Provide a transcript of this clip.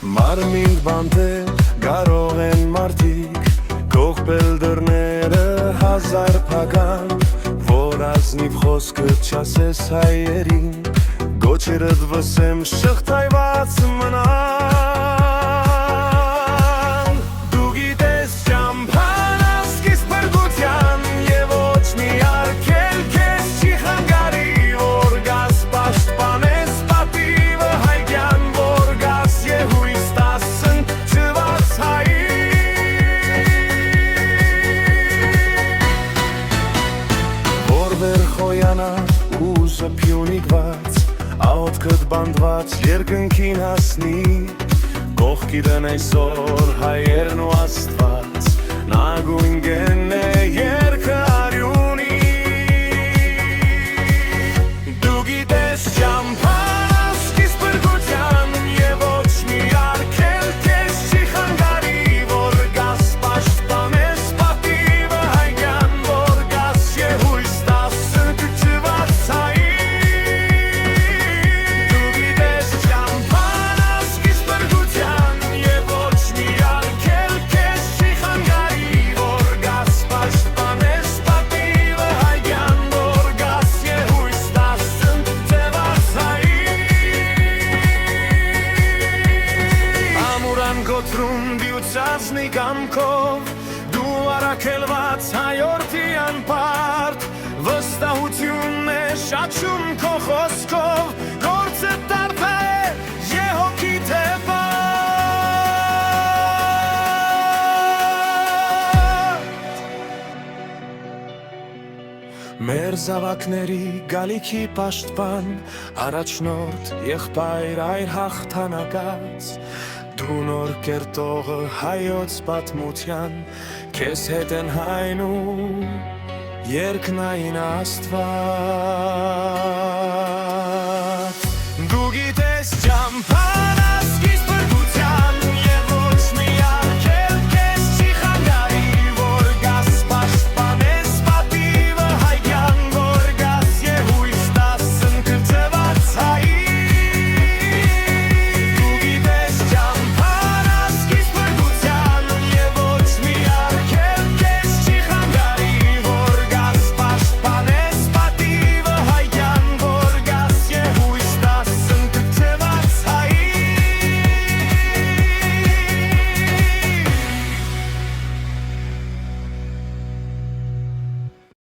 Մարմինք բանտեր կարող են մարդիկ, կողպել դռները հազար փական, որ ազնիվ խոսքը չասես հայերին, գոչերդ վսեմ շղթայված մնան։ Դու գիտես ճամփան ասկիս բրգության և ոչ մի արգել քեզ չի խանգարի, որ գաս պաշտպանես պատիվը հայկյան, որ գաս եհույս տասն չված հայի։ Որ վեր խոյանա ուզը պյունիկված, աոտքըտ բանդված երկնքին հասնի, կողքիդն այսօր հայերն ու աստված, նագույն գեն է երկը արյունի։ Դու գիտես ճամփան ասկիս բրգության և ոչ մի արգել քեզ չի խանգարի, որ գաս պաշտպանես պատիվը հայկյան, որ գաս եհույս տասն չված հայի։ Դու գիտես ճամփան ասկիս բրգության և ոչ մի արգել քեզ չի խանգարի, որ գաս պաշտպանես պատիվը հայկյան, որ գաս եհույս տասն չված հայի։ Ամուրան գոտրում դիուցածնի կամքով, դու առաքելված հայորդի անպարտ, վստահությունն է շաչում քո խոսքով, գործը տարբեր եհոգիդ է վատ։ Մեր զավակների գալիքի պաշտպան, առաջնորդ եղբայր այր հաղթանակած, դու նոր կերտողը հայոց պատմության, քեզ հետ են հայնում երկնային Աստված։